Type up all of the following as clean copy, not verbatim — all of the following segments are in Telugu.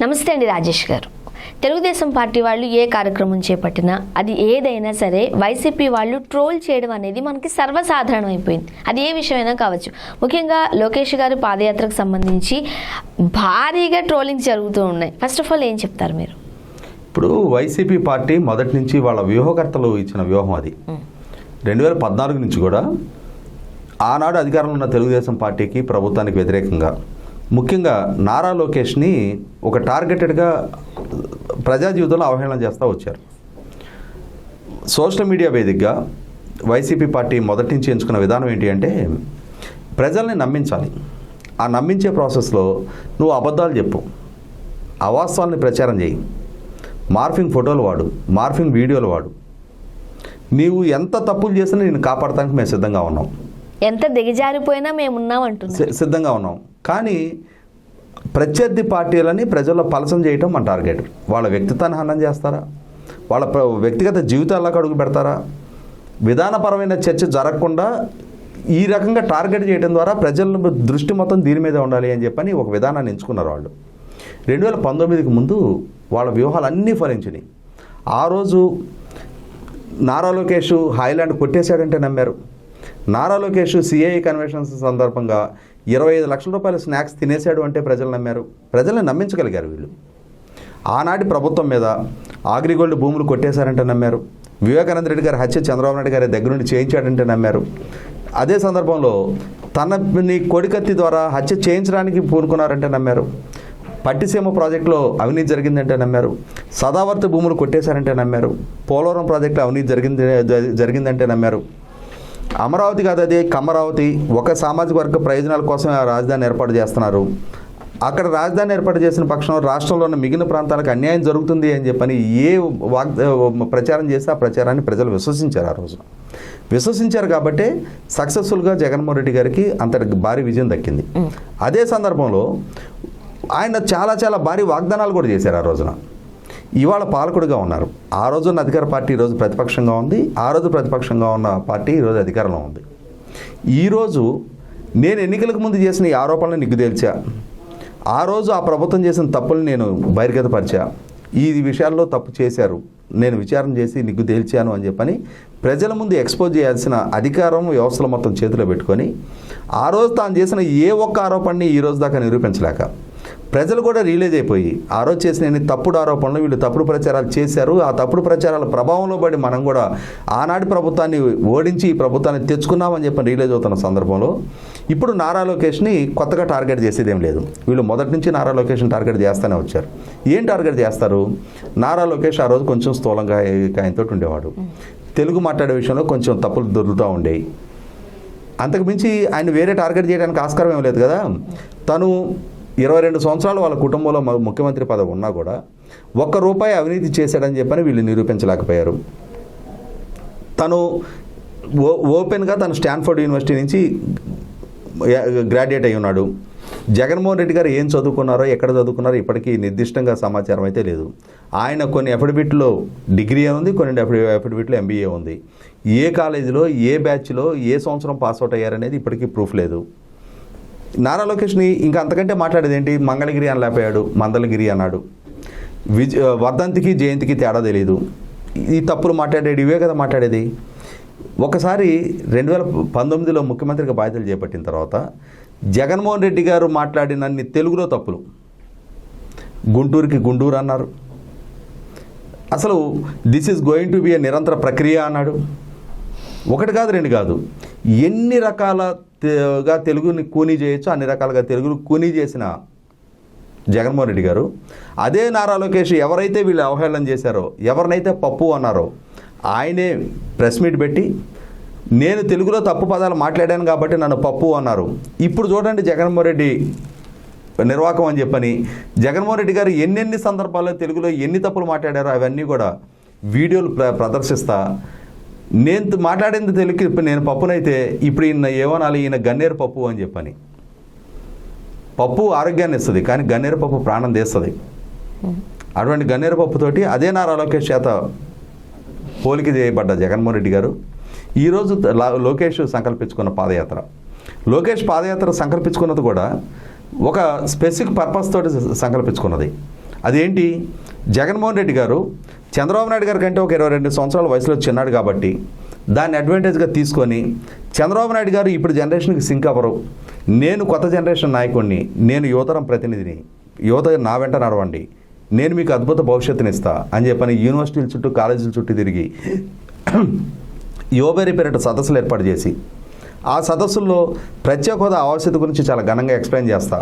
నమస్తే అండి రాజేష్ గారు. తెలుగుదేశం పార్టీ వాళ్ళు ఏ కార్యక్రమం చేపట్టినా అది ఏదైనా సరే వైసీపీ వాళ్ళు ట్రోల్ చేయడం అనేది మనకి సర్వసాధారణం అయిపోయింది. అది ఏ విషయమైనా కావచ్చు. ముఖ్యంగా లోకేష్ గారి పాదయాత్రకు సంబంధించి భారీగా ట్రోలింగ్ జరుగుతూ ఉన్నాయి. ఫస్ట్ ఆఫ్ ఆల్ ఏం చెప్తారు మీరు? ఇప్పుడు వైసీపీ పార్టీ మొదటి నుంచి వాళ్ళ వ్యూహకర్తలు ఇచ్చిన వ్యూహం అది. 2014 నుంచి కూడా ఆనాడు అధికారంలో ఉన్న తెలుగుదేశం పార్టీకి ప్రభుత్వానికి వ్యతిరేకంగా ముఖ్యంగా నారా లోకేష్ని ఒక టార్గెటెడ్గా ప్రజా జీవితంలో అవహేళన చేస్తూ వచ్చారు. సోషల్ మీడియా వేదికగా వైసీపీ పార్టీ మొదటి నుంచి ఎంచుకున్న విధానం ఏంటి అంటే ప్రజల్ని నమ్మించాలి. ఆ నమ్మించే ప్రాసెస్లో నువ్వు అబద్ధాలు చెప్పు, అవాస్తవాల్ని ప్రచారం చేయి, మార్ఫింగ్ ఫోటోలు వాడు, మార్ఫింగ్ వీడియోలు వాడు, నీవు ఎంత తప్పులు చేసినా నేను కాపాడటానికి మేము సిద్ధంగా ఉన్నాం, ఎంత దిగజారిపోయినా మేము ఉన్నాం అంటున్నాం, సిద్ధంగా ఉన్నాం. కానీ ప్రత్యర్థి పార్టీలని ప్రజల్లో పలసం చేయటం మన టార్గెట్. వాళ్ళ వ్యక్తిత్వాన్ని హననం చేస్తారా, వాళ్ళ వ్యక్తిగత జీవితాలకు అడుగు పెడతారా, విధానపరమైన చర్చ జరగకుండా ఈ రకంగా టార్గెట్ చేయడం ద్వారా ప్రజల దృష్టి మొత్తం దీని మీదే ఉండాలి అని చెప్పని ఒక విధానాన్ని ఎంచుకున్నారు వాళ్ళు. 2019కి ముందు వాళ్ళ వ్యూహాలు అన్నీ ఫలించినాయి. ఆ రోజు నారా లోకేష్ హాయిలాండ్ కొట్టేశాడంటే నమ్మారు. నారా లోకేష్ సిఐ కన్వెన్షన్స్ సందర్భంగా 25 లక్షల రూపాయల స్నాక్స్ తినేశాడు అంటే ప్రజలు నమ్మారు. ప్రజల్ని నమ్మించగలిగారు వీళ్ళు. ఆనాటి ప్రభుత్వం మీద అగ్రిగోల్డ్ భూములు కొట్టేశారంటే నమ్మారు. వివేకానంద రెడ్డి గారి హత్య చంద్రబాబు నాయుడు గారి దగ్గర నుండి చేయించాడంటే నమ్మారు. అదే సందర్భంలో తనని కొడికత్తి ద్వారా హత్య చేయించడానికి పూనుకున్నారంటే నమ్మారు. పట్టిసీమ ప్రాజెక్టులో అవినీతి జరిగిందంటే నమ్మారు. సదావర్తి భూములు కొట్టేశారంటే నమ్మారు. పోలవరం ప్రాజెక్టులో అవినీతి జరిగిందంటే నమ్మారు. అమరావతి కాదు, అదే కమరావతి, ఒక సామాజిక వర్గ ప్రయోజనాల కోసం ఆ రాజధాని ఏర్పాటు చేస్తున్నారు. అక్కడ రాజధాని ఏర్పాటు చేసిన పక్షంలో రాష్ట్రంలో ఉన్న మిగిలిన ప్రాంతాలకు అన్యాయం జరుగుతుంది అని చెప్పని ఏ ప్రచారం చేస్తే ఆ ప్రచారాన్ని ప్రజలు విశ్వసించారు. ఆ రోజున విశ్వసించారు కాబట్టే సక్సెస్ఫుల్గా జగన్మోహన్ రెడ్డి గారికి అంత భారీ విజయం దక్కింది. అదే సందర్భంలో ఆయన చాలా చాలా భారీ వాగ్దానాలు కూడా చేశారు. ఆ రోజున ఇవాళ పాలకుడిగా ఉన్నారు. ఆ రోజున్న అధికార పార్టీ ఈరోజు ప్రతిపక్షంగా ఉంది. ఆ రోజు ప్రతిపక్షంగా ఉన్న పార్టీ ఈరోజు అధికారంలో ఉంది. ఈరోజు నేను ఎన్నికలకు ముందు చేసిన ఈ ఆరోపణలను నిగ్గుదేల్చా, ఆ రోజు ఆ ప్రభుత్వం చేసిన తప్పులు నేను బహిర్గతపరిచా, ఈ విషయాల్లో తప్పు చేశారు, నేను విచారణ చేసి నిగ్గు తేల్చాను అని చెప్పని ప్రజల ముందు ఎక్స్పోజ్ చేయాల్సిన అధికారం వ్యవస్థలు మొత్తం చేతిలో పెట్టుకొని ఆ రోజు తాను చేసిన ఏ ఒక్క ఆరోపణని ఈ రోజు దాకా నిరూపించలేక ప్రజలు కూడా రియలైజ్ అయిపోయి ఆ రోజు చేసిన తప్పుడు ఆరోపణలు వీళ్ళు తప్పుడు ప్రచారాలు చేశారు, ఆ తప్పుడు ప్రచారాల ప్రభావంలో పడి మనం కూడా ఆనాటి ప్రభుత్వాన్ని ఓడించి ఈ ప్రభుత్వాన్ని తెచ్చుకున్నామని చెప్పి రియలైజ్ అవుతున్న సందర్భంలో ఇప్పుడు నారా లోకేష్ని కొత్తగా టార్గెట్ చేసేదేం లేదు. వీళ్ళు మొదటి నుంచి నారా లోకేష్ని టార్గెట్ చేస్తూనే వచ్చారు. ఏం టార్గెట్ చేస్తారు? నారా లోకేష్ ఆ రోజు కొంచెం స్థూలంగా ఆయనతో ఉండేవాడు, తెలుగు మాట్లాడే విషయంలో కొంచెం తప్పులు దొరుకుతూ ఉండేవి. అంతకుమించి ఆయన వేరే టార్గెట్ చేయడానికి ఆస్కారం ఏం లేదు కదా. తను 22 సంవత్సరాలు వాళ్ళ కుటుంబంలో ముఖ్యమంత్రి పదవి ఉన్నా కూడా ₹1 అవినీతి చేశాడని చెప్పని వీళ్ళు నిరూపించలేకపోయారు. తను ఓపెన్గా తను స్టాన్ఫోర్డ్ యూనివర్సిటీ నుంచి గ్రాడ్యుయేట్ అయి ఉన్నాడు. జగన్మోహన్ రెడ్డి గారు ఏం చదువుకున్నారో ఎక్కడ చదువుకున్నారో ఇప్పటికీ నిర్దిష్టంగా సమాచారం అయితే లేదు. ఆయన కొన్ని అఫిడవిట్లో డిగ్రీ ఉంది, కొన్ని అఫిడవిట్లో ఎంబీఏ ఉంది. ఏ కాలేజీలో ఏ బ్యాచ్లో ఏ సంవత్సరం పాస్అవుట్ అయ్యారనేది ఇప్పటికీ ప్రూఫ్ లేదు. నారా లోకేష్ని ఇంకా అంతకంటే మాట్లాడేది ఏంటి? మంగళగిరి అని లేకపోయాడు, మందలగిరి అన్నాడు. వర్ధంతికి జయంతికి తేడా తెలియదు. ఈ తప్పులు మాట్లాడేది ఇవే కదా మాట్లాడేది. ఒకసారి 2019లో ముఖ్యమంత్రిగా బాధ్యతలు చేపట్టిన తర్వాత జగన్మోహన్ రెడ్డి గారు మాట్లాడినన్ని తెలుగులో తప్పులు, గుంటూరుకి గుంటూరు అన్నారు, అసలు this is going to be a నిరంతర ప్రక్రియ అన్నాడు. ఒకటి కాదు, రెండు కాదు, ఎన్ని రకాలుగా తెలుగుని కూనీ చేయొచ్చు అన్ని రకాలుగా తెలుగును కూనీ చేసిన జగన్మోహన్ రెడ్డి గారు అదే నారా లోకేష్ ఎవరైతే వీళ్ళు అవహేళన చేశారో, ఎవరినైతే పప్పు అన్నారో ఆయనే ప్రెస్ మీట్ పెట్టి నేను తెలుగులో తప్పు పదాలు మాట్లాడాను కాబట్టి నన్ను పప్పు అన్నారు. ఇప్పుడు చూడండి జగన్మోహన్ రెడ్డి నిర్వాకం అని చెప్పని జగన్మోహన్ రెడ్డి గారు ఎన్నెన్ని సందర్భాల్లో తెలుగులో ఎన్ని తప్పులు మాట్లాడారో అవన్నీ కూడా వీడియోలు ప్రదర్శిస్తా నేను మాట్లాడింది తెలుగు నేను పప్పునైతే ఇప్పుడు ఈయన ఏమనాలి, ఈయన గన్నేరు పప్పు అని చెప్పని. పప్పు ఆరోగ్యాన్ని ఇస్తుంది కానీ గన్నేరు పప్పు ప్రాణం తీస్తుంది. అటువంటి గన్నేరు పప్పుతోటి అదే నారా లోకేష్ చేత పోలిక చేయబడ్డ జగన్మోహన్ రెడ్డి గారు ఈరోజు లోకేష్ సంకల్పించుకున్న పాదయాత్ర, లోకేష్ పాదయాత్ర సంకల్పించుకున్నది కూడా ఒక స్పెసిఫిక్ పర్పస్ తోటి సంకల్పించుకున్నది. అదేంటి, జగన్మోహన్ రెడ్డి గారు చంద్రబాబు నాయుడు గారి కంటే ఒక 22 సంవత్సరాల వయసులో చిన్నాడు కాబట్టి దాన్ని అడ్వాంటేజ్గా తీసుకొని చంద్రబాబు నాయుడు గారు ఇప్పుడు జనరేషన్కి సింక్ అవ్వరు, నేను కొత్త జనరేషన్ నాయకుడిని, నేను యువతరం ప్రతినిధిని, యువత నా వెంట నడవండి, నేను మీకు అద్భుత భవిష్యత్తుని ఇస్తా అని చెప్పని యూనివర్సిటీల చుట్టూ కాలేజీల చుట్టూ తిరిగి యువబేరీ పేరిట సదస్సులు ఏర్పాటు చేసి ఆ సదస్సుల్లో ప్రత్యేక హోదా ఆవశ్యకత గురించి చాలా ఘనంగా ఎక్స్ప్లెయిన్ చేస్తా.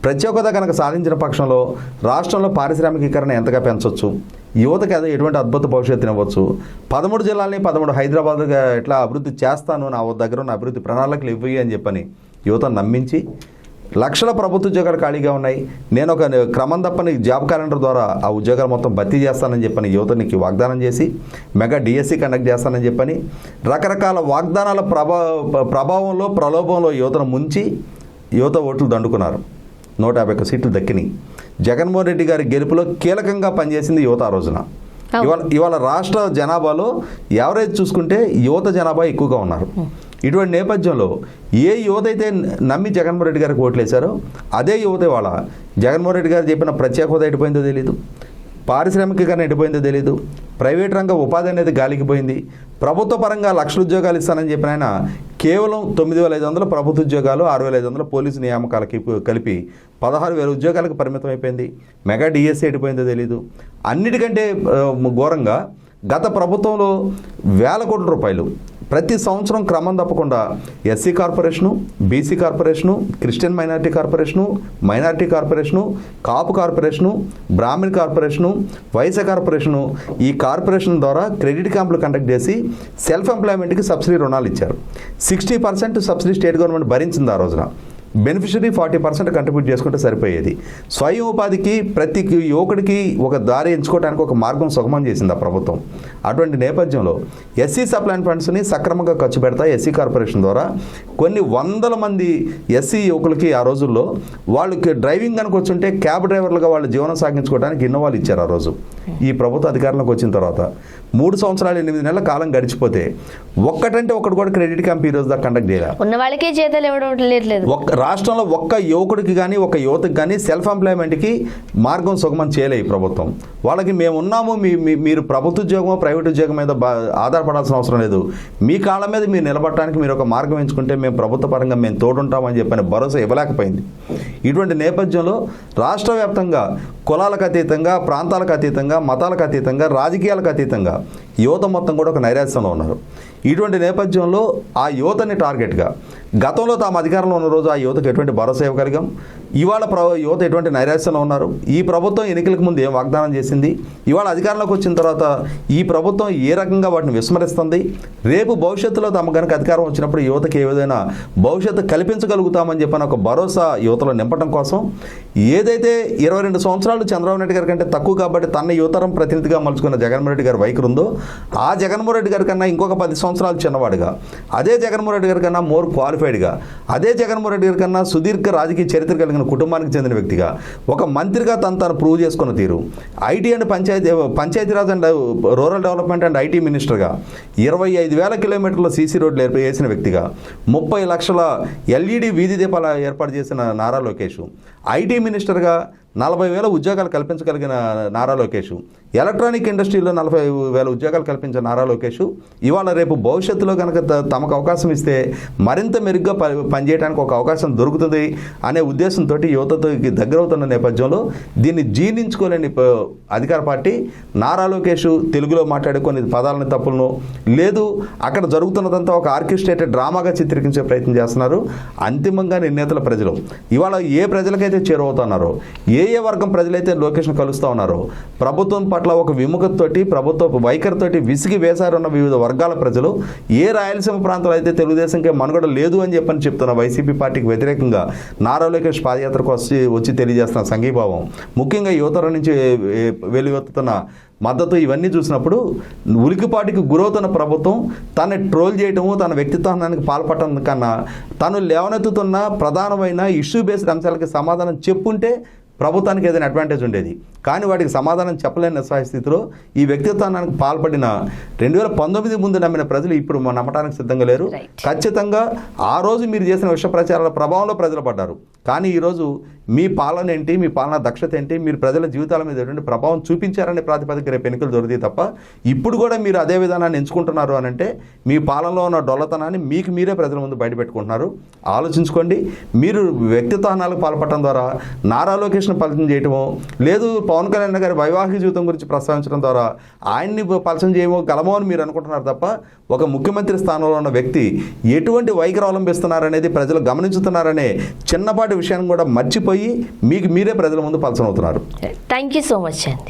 ప్రత్యేక హోదా కనుక సాధించిన పక్షంలో రాష్ట్రంలో పారిశ్రామికీకరణ ఎంతగా పెంచవచ్చు, యువతకి అది ఎటువంటి అద్భుత భవిష్యత్తుని ఇవ్వచ్చు, 13 జిల్లాలని 13 హైదరాబాద్గా ఎట్లా అభివృద్ధి చేస్తాను, నా దగ్గర ఉన్న అభివృద్ధి ప్రణాళికలు ఇవ్వి అని చెప్పని యువతను నమ్మించి లక్షల ప్రభుత్వ ఉద్యోగాలు ఖాళీగా ఉన్నాయి, నేను ఒక క్రమం తప్పని జాబ్ క్యాలెండర్ ద్వారా ఆ ఉద్యోగాలు మొత్తం భర్తీ చేస్తానని చెప్పని యువతనికి వాగ్దానం చేసి మెగా డిఎస్సి కండక్ట్ చేస్తానని చెప్పని రకరకాల వాగ్దానాల ప్రభావంలో ప్రలోభంలో యువతను ముంచి యువత ఓట్లు దండుకున్నారు. 151 సీట్లు దక్కినాయి. జగన్మోహన్ రెడ్డి గారి గెలుపులో కీలకంగా పనిచేసింది యువత ఆ రోజున. ఇవాళ రాష్ట్ర జనాభాలో యావరేజ్ చూసుకుంటే యువత జనాభా ఎక్కువగా ఉన్నారు. ఇటువంటి నేపథ్యంలో ఏ యువత అయితే నమ్మి జగన్మోహన్ రెడ్డి గారికి ఓట్లేశారో అదే యువత వాళ్ళ జగన్మోహన్ రెడ్డి గారు చెప్పిన ప్రత్యేక హోదా ఎడిపోయిందో తెలీదు, పారిశ్రామికీకరణ ఎడిపోయిందో తెలీదు, ప్రైవేట్ రంగ ఉపాధి అనేది గాలికి పోయింది, ప్రభుత్వ పరంగా లక్షల ఉద్యోగాలు ఇస్తానని చెప్పిన ఆయన కేవలం 9,500 ప్రభుత్వ ఉద్యోగాలు, 6,500 పోలీసు నియామకాలకి కలిపి 16,000 ఉద్యోగాలకు పరిమితం అయిపోయింది. మెగా డిఎస్సి ఎడిపోయిందో తెలీదు. అన్నిటికంటే ఘోరంగా గత ప్రభుత్వంలో వేల కోట్ల రూపాయలు ప్రతి సంవత్సరం క్రమం తప్పకుండా SC corporation, BC corporation, Christian minority corporation, Kapu corporation, Brahmin corporation, Vaishya corporation, ఈ కార్పొరేషన్ ద్వారా క్రెడిట్ క్యాంపులు కండక్ట్ చేసి సెల్ఫ్ ఎంప్లాయ్మెంట్కి సబ్సిడీ రుణాలు ఇచ్చారు. 60% సబ్సిడీ స్టేట్ గవర్నమెంట్ భరించింది ఆ రోజున. బెనిఫిషరీ 40% కంట్రిబ్యూట్ చేసుకుంటే సరిపోయేది. స్వయం ఉపాధికి ప్రతి యువకుడికి ఒక దారి ఎంచుకోవడానికి ఒక మార్గం సుగమం చేసింది ఆ ప్రభుత్వం. అటువంటి నేపథ్యంలో ఎస్సీ సప్లైన్ ఫండ్స్ని సక్రమంగా ఖర్చు పెడతా ఎస్సీ కార్పొరేషన్ ద్వారా కొన్ని వందల మంది ఎస్సీ యువకులకి ఆ రోజుల్లో వాళ్ళకి డ్రైవింగ్ కనుక వచ్చుంటే క్యాబ్ డ్రైవర్లుగా వాళ్ళు జీవనం సాగించుకోవడానికి ఇన్నోవాలు ఇచ్చారు ఆ రోజు. ఈ ప్రభుత్వ అధికారంలోకి వచ్చిన తర్వాత 3 సంవత్సరాలు 8 నెలల కాలం గడిచిపోతే ఒక్కటంటే ఒక్కటి కూడా క్రెడిట్ క్యాంప్ ఈ రోజు దాకా కండక్ట్ చేయాలి. ఉన్న వాళ్ళకే జీతాలు ఇవ్వడం లేదు. రాష్ట్రంలో ఒక్క యువకుడికి కానీ ఒక యువతకి కానీ సెల్ఫ్ ఎంప్లాయ్మెంట్కి మార్గం సుగమం చేయలే ఈ ప్రభుత్వం. వాళ్ళకి మేము ఉన్నాము, మీరు ప్రభుత్వ ఉద్యోగమో ప్రైవేట్ ఉద్యోగం మీద ఆధారపడాల్సిన అవసరం లేదు, మీ కాళ్ళ మీద మీరు నిలబడటానికి మీరు ఒక మార్గం ఎంచుకుంటే మేము ప్రభుత్వ పరంగా మేము తోడుంటామని చెప్పిన భరోసా ఇవ్వలేకపోయింది. ఇటువంటి నేపథ్యంలో రాష్ట్ర వ్యాప్తంగా కులాలకు అతీతంగా, ప్రాంతాలకు అతీతంగా, మతాలకు అతీతంగా, రాజకీయాలకు అతీతంగా యువత మొత్తం కూడా ఒక నైరాశ్యంలో ఉన్నారు. ఇటువంటి నేపథ్యంలో ఆ యువతని టార్గెట్గా గతంలో తాము అధికారంలో ఉన్న రోజు ఆ యువతకు ఎటువంటి భరోసా ఇవ్వగలిగాం, ఇవాళ యువత ఎటువంటి నైరాశ్యంలో ఉన్నారు, ఈ ప్రభుత్వం ఎన్నికలకు ముందు ఏం వాగ్దానం చేసింది, ఇవాళ అధికారంలోకి వచ్చిన తర్వాత ఈ ప్రభుత్వం ఏ రకంగా వాటిని విస్మరిస్తుంది, రేపు భవిష్యత్తులో తమ కనుక అధికారం వచ్చినప్పుడు యువతకి ఏ విధంగా భవిష్యత్తు కల్పించగలుగుతామని చెప్పిన ఒక భరోసా యువతలో నింపడం కోసం ఏదైతే 22 సంవత్సరాలు చంద్రబాబు నాయుడు గారి కంటే తక్కువ కాబట్టి తన యువతరం ప్రతినిధిగా మలుచుకున్న జగన్మోహన్ రెడ్డి గారి వైఖరి ఉందో ఆ జగన్మోహన్ రెడ్డి గారి కన్నా ఇంకొక 10 సంవత్సరాలు చిన్నవాడుగా, అదే జగన్మోహన్ రెడ్డి గారి కన్నా మోర్ క్వాలిఫైడ్గా, అదే జగన్మోహన్ రెడ్డి గారి కన్నా సుదీర్ఘ రాజకీయ చరిత్ర కలిగిన కుటుంబానికి చెందిన వ్యక్తిగా ఒక మంత్రిగా తను ప్రూవ్ చేసుకున్న తీరు, IT and Panchayati Raj and rural development and IT మినిస్టర్గా 25,000 కిలోమీటర్ల సీసీ రోడ్లు వేసిన వ్యక్తిగా 30 లక్షల ఎల్ఈడి వీధి దీపాలు ఏర్పాటు చేసిన నారా లోకేష్, ఐటీ మినిస్టర్గా 40,000 ఉద్యోగాలు కల్పించగలిగిన నారా లోకేష్, ఎలక్ట్రానిక్ ఇండస్ట్రీలో 40,000 ఉద్యోగాలు కల్పించిన నారా లోకేష్ ఇవాళ రేపు భవిష్యత్తులో కనుక తమకు అవకాశం ఇస్తే మరింత మెరుగ్గా పనిచేయడానికి ఒక అవకాశం దొరుకుతుంది అనే ఉద్దేశంతో యువతతో దగ్గరవుతున్న నేపథ్యంలో దీన్ని జీర్ణించుకోలేని అధికార పార్టీ నారా లోకేష్ తెలుగులో మాట్లాడే కొన్ని పదాలని తప్పులను లేదు అక్కడ జరుగుతున్నదంతా ఒక ఆర్కెస్ట్రేటెడ్ డ్రామాగా చిత్రీకరించే ప్రయత్నం చేస్తున్నారు. అంతిమంగా నిర్ణేతల ప్రజలు ఇవాళ ఏ ప్రజలకైతే చేరువవుతున్నారో, ఏ వర్గం ప్రజలైతే లోకేష్ను కలుస్తూ ఉన్నారో, ప్రభుత్వం పట్ల ఒక విముఖతతోటి ప్రభుత్వ వైఖరితోటి విసిగి వేసారున్న వివిధ వర్గాల ప్రజలు, ఏ రాయలసీమ ప్రాంతాలు అయితే తెలుగుదేశంకే మనుగడ లేదు అని చెప్తున్న వైసీపీ పార్టీకి వ్యతిరేకంగా నారా లోకేష్ పాదయాత్రకు వచ్చి తెలియజేస్తున్న సంఘీభావం, ముఖ్యంగా యువతర నుంచి వెలువెత్తుతున్న మద్దతు, ఇవన్నీ చూసినప్పుడు ఉలికిపాటికి గురవుతున్న ప్రభుత్వం తనని ట్రోల్ చేయటము, తన వ్యక్తిత్వానికి పాల్పడటం కన్నా తను లేవనెత్తుతున్న ప్రధానమైన ఇష్యూ బేస్డ్ అంశాలకి సమాధానం చెప్పుంటే ప్రభుత్వానికి ఏదైనా అడ్వాంటేజ్ ఉండేది. కానీ వాటికి సమాధానం చెప్పలేని నిస్సహాయ స్థితిలో ఈ వ్యక్తిత్వానికి పాల్పడిన 2019 ముందు నమ్మిన ప్రజలు ఇప్పుడు నమ్మటానికి సిద్ధంగా లేరు. ఖచ్చితంగా ఆ రోజు మీరు చేసిన విష ప్రచారాల ప్రభావంలో ప్రజలు పడ్డారు. కానీ ఈరోజు మీ పాలన ఏంటి, మీ పాలన దక్షత ఏంటి, మీరు ప్రజల జీవితాల మీద ఎటువంటి ప్రభావం చూపించారనే ప్రాతిపదిక రేపు ఎన్నికలు దొరుకుతాయి తప్ప ఇప్పుడు కూడా మీరు అదే విధానాన్ని ఎంచుకుంటున్నారు అని అంటే మీ పాలనలో ఉన్న డొల్లతనాన్ని మీకు మీరే ప్రజల ముందు బయటపెట్టుకుంటున్నారు. ఆలోచించుకోండి. మీరు వ్యక్తిత్వహనాలకు పాల్పడటం ద్వారా నారా లోకేష్ను పరిచయం చేయటమో, లేదు పవన్ కళ్యాణ్ గారి వైవాహిక జీవితం గురించి ప్రస్తావించడం ద్వారా ఆయన్ని పరిచయం చేయగలమో అని మీరు అనుకుంటున్నారు తప్ప ఒక ముఖ్యమంత్రి స్థానంలో ఉన్న వ్యక్తి ఎటువంటి వైఖరి అవలంబిస్తున్నారనేది ప్రజలు గమనించుతున్నారనే చిన్నపాటి విషయాన్ని కూడా మర్చిపోయి మీకు మీరే ప్రజల ముందు పలచనవుతున్నారు. థ్యాంక్ యూ సో మచ్ అండి.